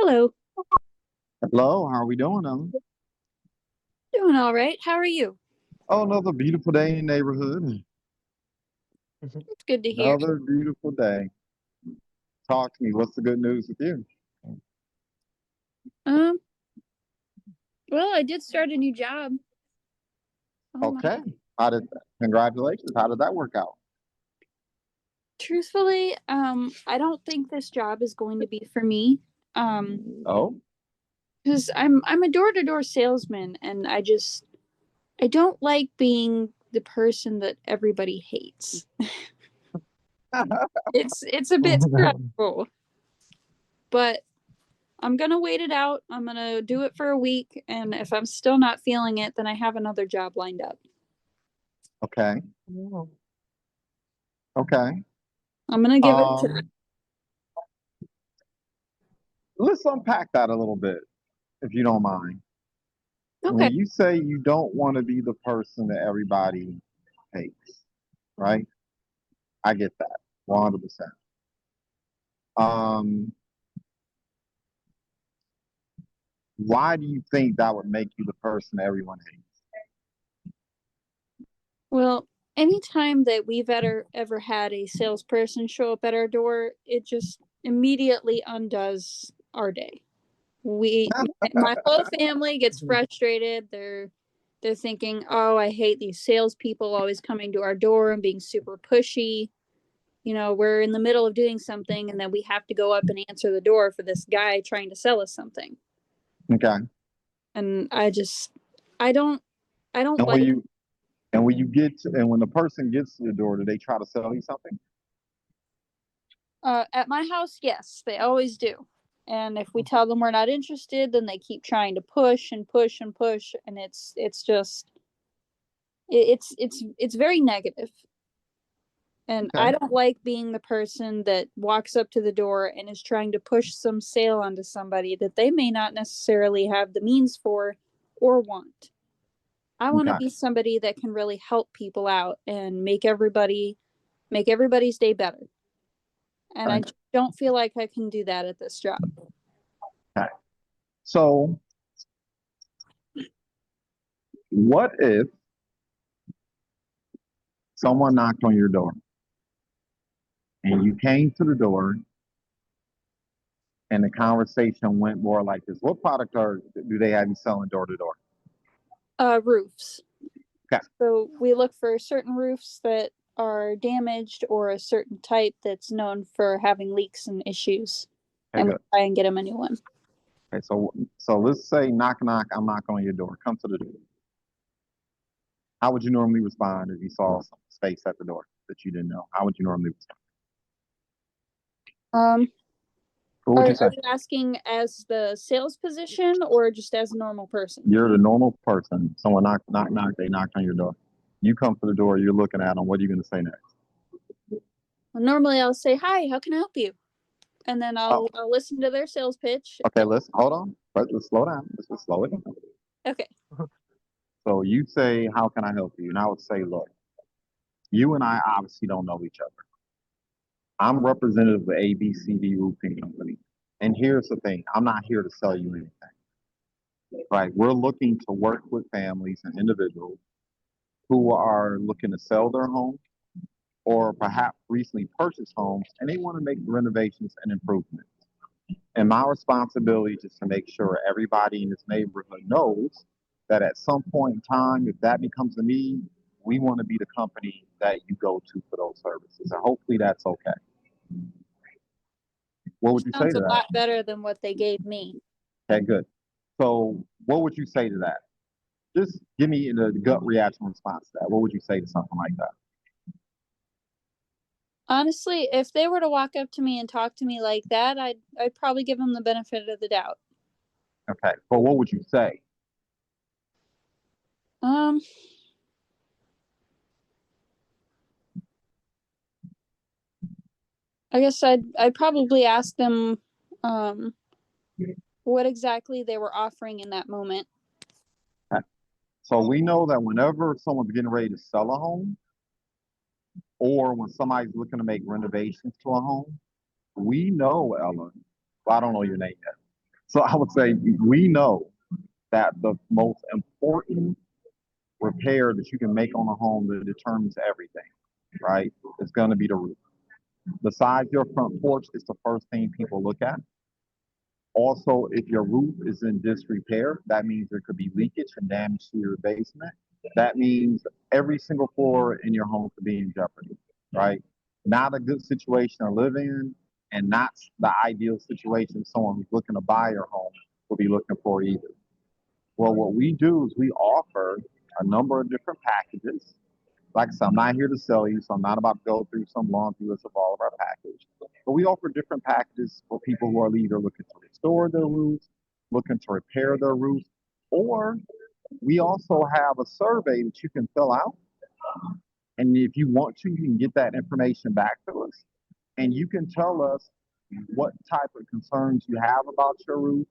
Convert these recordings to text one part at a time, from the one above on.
Hello. Hello, how are we doing, Ellen? Doing all right. How are you? Oh, another beautiful day in the neighborhood. It's good to hear. Another beautiful day. Talk to me. What's the good news with you? Um, well, I did start a new job. Okay. How did Congratulations. How did that work out? Truthfully, I don't think this job is going to be for me. Oh, Because I'm a door-to-door salesman, and I don't like being the person that everybody hates. It's a bit stressful, but I'm gonna wait it out. I'm gonna do it for a week, and if I'm still not feeling it, then I have another job lined up. okay. Okay. I'm gonna give it to. Um, let's unpack that a little bit, if you don't mind. Okay. When you say you don't want to be the person that everybody hates, right? I get that 100%. Um, why do you think that would make you the person everyone hates? Well, anytime that we've ever had a salesperson show up at our door, it just immediately undoes our day. We My whole family gets frustrated. They're thinking, "Oh, I hate these salespeople always coming to our door and being super pushy." We're in the middle of doing something, and then we have to go up and answer the door for this guy trying to sell us something. Okay. And I don't, I don't And when like. you and when the person gets to the door, do they try to sell you something? At my house, yes, they always do. And if we tell them we're not interested, then they keep trying to push and push and push, and it's just it's very negative. And Okay. I don't like being the person that walks up to the door and is trying to push some sale onto somebody that they may not necessarily have the means for or want. I want to Okay. be somebody that can really help people out and make everybody's day better. And I Okay. just don't feel like I can do that at this job. Okay. So, what if someone knocked on your door and you came to the door and the conversation went more like this? What product do they have you selling door to door? Roofs. Okay. So we look for certain roofs that are damaged or a certain type that's known for having leaks and issues, Okay, and we good. try and get them a new one. Okay, so let's say knock knock, I'm knocking on your door. Come to the door. How would you normally respond if you saw some space at the door that you didn't know? How would you normally respond? Um, What would are you say? are you asking as the sales position or just as a normal person? You're the normal person. Someone knock knock knock, they knocked on your door. You come to the door, you're looking at them. What are you going to say next? Well, normally I'll say, "Hi, how can I help you?" And then Oh, I'll listen to their sales pitch. okay, hold on. Let's slow down. Let's just slow it down. Okay. So you say, how can I help you? And I would say, look, you and I obviously don't know each other. I'm representative of ABCD Roofing Company. And here's the thing, I'm not here to sell you anything, right? We're looking to work with families and individuals who are looking to sell their home or perhaps recently purchased homes and they want to make renovations and improvements. And my responsibility is just to make sure everybody in this neighborhood knows that at some point in time, if that becomes a need, we want to be the company that you go to for those services. And hopefully that's okay. What would you say Sounds to a that? lot better than what they gave me. Okay, good. So what would you say to that? Just give me the gut reaction response to that. What would you say to something like that? Honestly, if they were to walk up to me and talk to me like that, I'd probably give them the benefit of the doubt. Okay. But what would you say? Um, I guess I'd probably ask them um what exactly they were offering in that moment. Okay. So we know that whenever someone's getting ready to sell a home or when somebody's looking to make renovations to a home, we know, Ellen, well, I don't know your name yet. So I would say we know that the most important repair that you can make on a home that determines everything, right? It's going to be the roof. Besides your front porch, it's the first thing people look at. Also, if your roof is in disrepair, that means there could be leakage and damage to your basement. That means every single floor in your home could be in jeopardy, right? Not a good situation to live in, and not the ideal situation someone who's looking to buy your home will be looking for either. Well, what we do is we offer a number of different packages. Like I said, I'm not here to sell you, so I'm not about to go through some laundry list of all of our packages. But we offer different packages for people who are either looking to restore their roofs, looking to repair their roofs, or we also have a survey that you can fill out. And if you want to, you can get that information back to us. And you can tell us what type of concerns you have about your roof,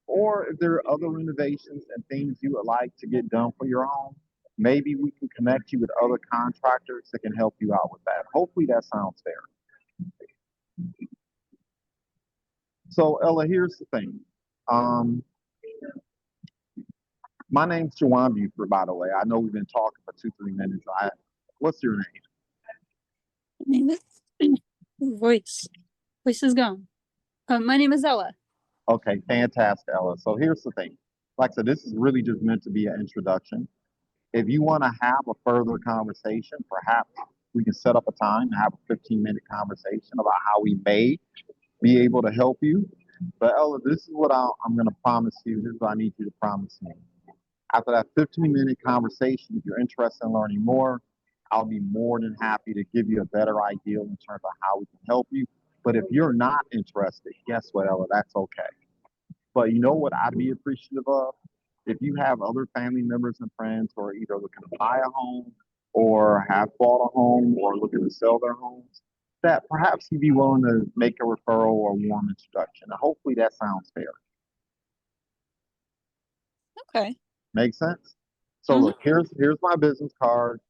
or if there are other renovations and things you would like to get done for your home. Maybe we can connect you with other contractors that can help you out with that. Hopefully that sounds fair. So Ella, here's the thing. My name's JuJuan Buford, by the way. I know we've been talking for 2-3 minutes. What's your name? Name is voice. Voice is gone. My name is Ella. Okay, fantastic, Ella. So here's the thing. Like I said, this is really just meant to be an introduction. If you want to have a further conversation, perhaps we can set up a time to have a 15-minute conversation about how we may be able to help you. But Ella, this is what I'm going to promise you. This is what I need you to promise me. After that 15-minute conversation, if you're interested in learning more, I'll be more than happy to give you a better idea in terms of how we can help you. But if you're not interested, guess what, Ella? That's okay. But you know what I'd be appreciative of? If you have other family members and friends who are either looking to buy a home or have bought a home or looking to sell their homes, that perhaps you'd be willing to make a referral or warm introduction. And hopefully that sounds fair. Okay. Make sense? So look, here's my business card.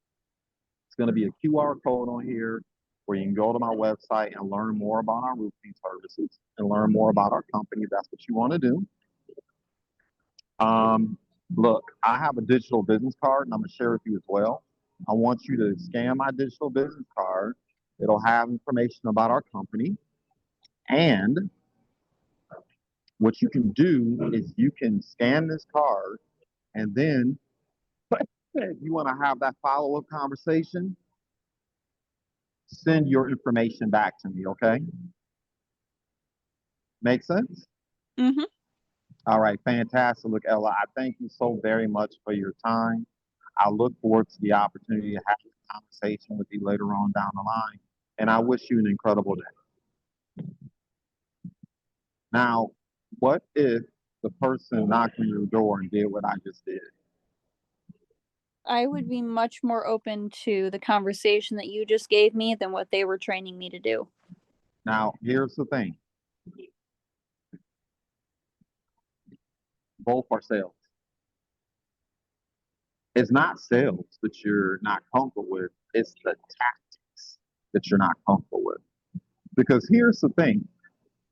It's going to be a QR code on here where you can go to my website and learn more about our roofing services and learn more about our company if that's what you want to do. Look, I have a digital business card and I'm going to share with you as well. I want you to scan my digital business card. It'll have information about our company. And what you can do is you can scan this card and then if you want to have that follow-up conversation, send your information back to me, okay? Make sense? Mm-hmm. All right, fantastic. Look, Ella, I thank you so very much for your time. I look forward to the opportunity to have a conversation with you later on down the line. And I wish you an incredible day. Now, what if the person knocked on your door and did what I just did? I would be much more open to the conversation that you just gave me than what they were training me to do. Now, here's the thing. Both are sales. It's not sales that you're not comfortable with. It's the tactics that you're not comfortable with. Because here's the thing.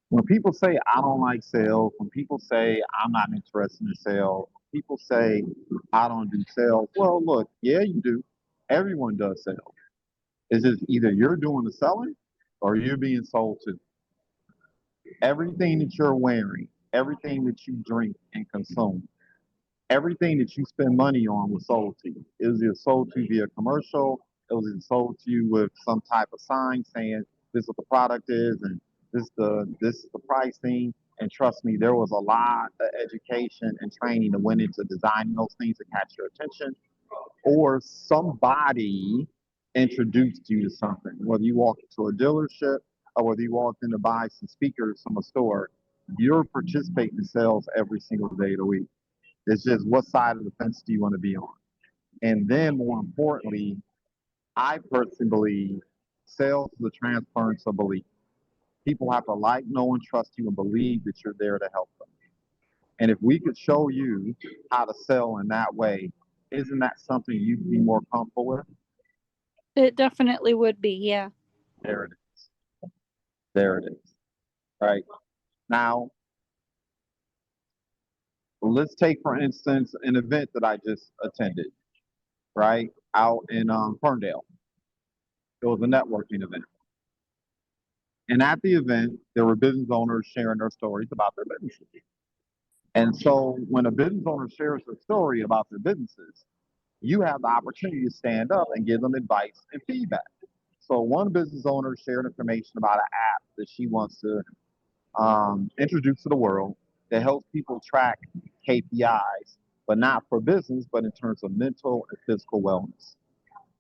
When people say, I don't like sales, when people say, I'm not interested in sales, people say, I don't do sales. Well, look, yeah, you do. Everyone does sales. It's just either you're doing the selling or you're being sold to. Everything that you're wearing, everything that you drink and consume, everything that you spend money on was sold to you. It was either sold to you via commercial, it was either sold to you with some type of sign saying this is what the product is and this is the pricing. And trust me, there was a lot of education and training that went into designing those things to catch your attention. Or somebody introduced you to something, whether you walked into a dealership or whether you walked in to buy some speakers from a store, you're participating in sales every single day of the week. It's just what side of the fence do you want to be on? And then more importantly, I personally believe sales is the transference of belief. People have to like, know, and trust you and believe that you're there to help them. And if we could show you how to sell in that way, isn't that something you'd be more comfortable with? It definitely would be, yeah. There it is. There it is. Right. Now, let's take, for instance, an event that I just attended, right, out in Ferndale. It was a networking event. And at the event, there were business owners sharing their stories about their businesses. And so when a business owner shares their story about their businesses, you have the opportunity to stand up and give them advice and feedback. So one business owner shared information about an app that she wants to introduce to the world that helps people track KPIs, but not for business, but in terms of mental and physical wellness.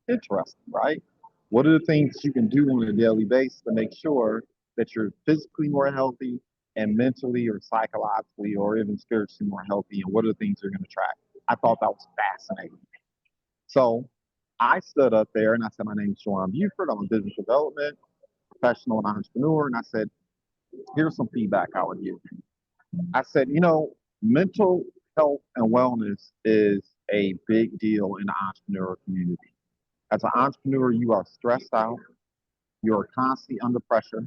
Interesting, right? What are the things you can do on a daily basis to make sure that you're physically more healthy and mentally or psychologically or even spiritually more healthy? And what are the things you're going to track? I thought that was fascinating. So I stood up there and I said, my name is JuJuan Buford. I'm a business development professional and entrepreneur. And I said, here's some feedback I would give. I said, mental health and wellness is a big deal in the entrepreneur community. As an entrepreneur, you are stressed out. You're constantly under pressure.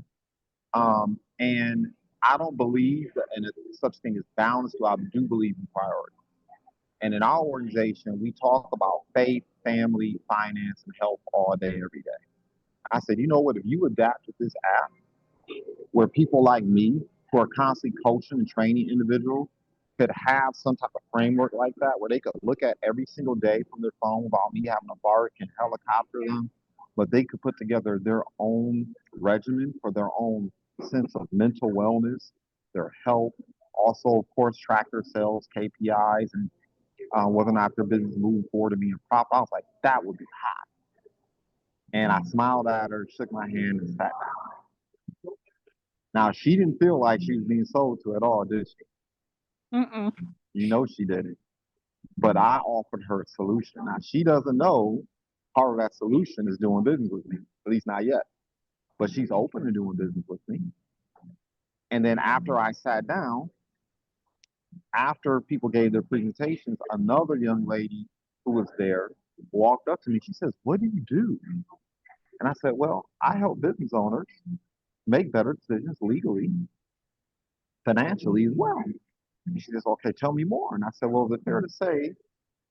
And I don't believe in such thing as balance, but I do believe in priority. And in our organization, we talk about faith, family, finance, and health all day, every day. I said, you know what? If you adapt with this app, where people like me, who are constantly coaching and training individuals, could have some type of framework like that, where they could look at every single day from their phone without me having to bark and helicopter them, but they could put together their own regimen for their own sense of mental wellness, their health, also, of course, track their sales, KPIs, and whether or not their business is moving forward and being profitable. I was like, that would be hot. And I smiled at her, shook my hand, and sat down. Now, she didn't feel like she was being sold to at all, did she? Mm-mm. You know she didn't. But I offered her a solution. Now, she doesn't know part of that solution is doing business with me, at least not yet. But she's open to doing business with me. And then after I sat down, after people gave their presentations, another young lady who was there walked up to me. She says, what do you do? And I said, well, I help business owners make better decisions legally, financially as well. And she says, okay, tell me more. And I said, well, is it fair to say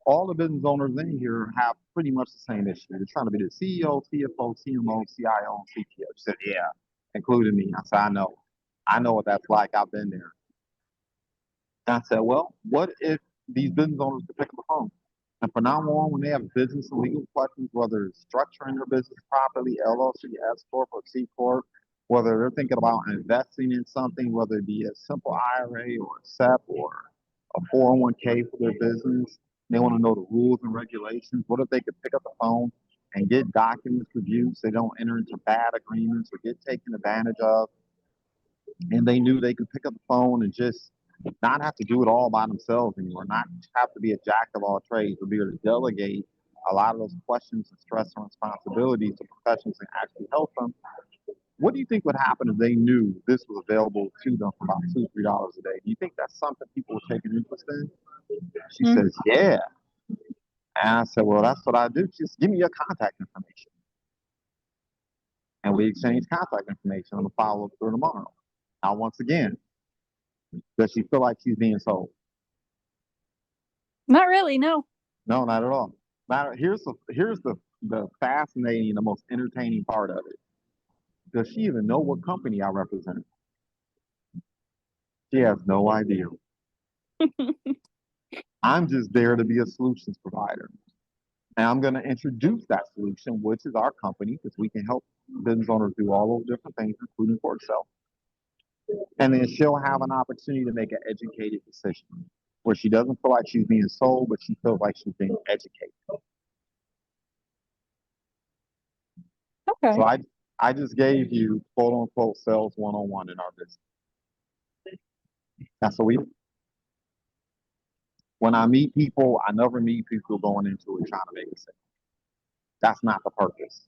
all the business owners in here have pretty much the same issue? They're trying to be the CEO, CFO, CMO, CIO, and CTO. She said, yeah, including me. I said, I know. I know what that's like. I've been there. And I said, well, what if these business owners could pick up the phone? And from now on, when they have business and legal questions, whether it's structuring their business properly, LLC, S Corp, or C Corp, whether they're thinking about investing in something, whether it be a simple IRA or a SEP or a 401k for their business, they want to know the rules and regulations. What if they could pick up the phone and get documents reviewed so they don't enter into bad agreements or get taken advantage of? And they knew they could pick up the phone and just not have to do it all by themselves anymore, not have to be a jack of all trades, but be able to delegate a lot of those questions and stress and responsibilities to professionals and actually help them. What do you think would happen if they knew this was available to them for about $2, $3 a day? Do you think that's something people would take an interest in? She says, yeah. And I said, well, that's what I do. Just give me your contact information. And we exchanged contact information on the follow-up through tomorrow. Now, once again, does she feel like she's being sold? Not really, no. No, not at all. Here's the fascinating, the most entertaining part of it. Does she even know what company I represent? She has no idea. I'm just there to be a solutions provider. And I'm going to introduce that solution, which is our company, because we can help business owners do all those different things, including for herself. And then she'll have an opportunity to make an educated decision where she doesn't feel like she's being sold, but she feels like she's being educated. Okay. So I just gave you quote unquote sales 101 in our business. That's what we do. When I meet people, I never meet people going into it trying to make a sale. That's not the purpose.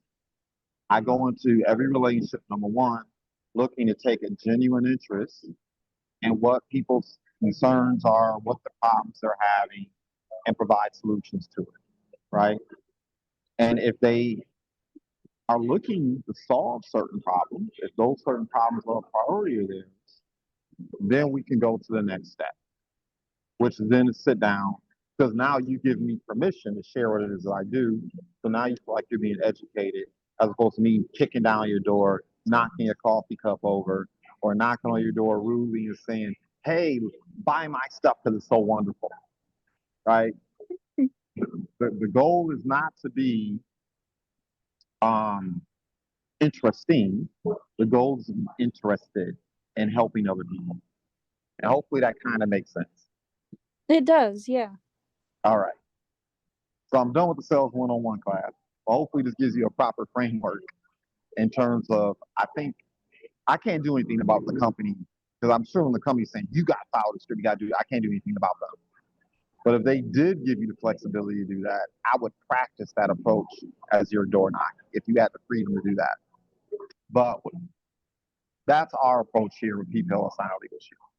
I go into every relationship, number one, looking to take a genuine interest in what people's concerns are, what the problems they're having, and provide solutions to it, right? And if they are looking to solve certain problems, if those certain problems are a priority of theirs, then we can go to the next step. which is then to sit down, because now you give me permission to share what it is that I do. So now you feel like you're being educated, as opposed to me kicking down your door, knocking your coffee cup over, or knocking on your door rudely and saying, "Hey, buy my stuff because it's so wonderful." Right? The goal is not to be um, interesting. The goal is to be interested in helping other people. And hopefully that kind of makes sense. It does, yeah. All right. So I'm done with the sales one-on-one class. Well, hopefully this gives you a proper framework in terms of, I think I can't do anything about the company, because I'm sure when the company's saying, you got to file this script, you got to do it, I can't do anything about them. But if they did give you the flexibility to do that, I would practice that approach as your door knock if you had the freedom to do that. But that's our approach here with PPL Assign Leadership.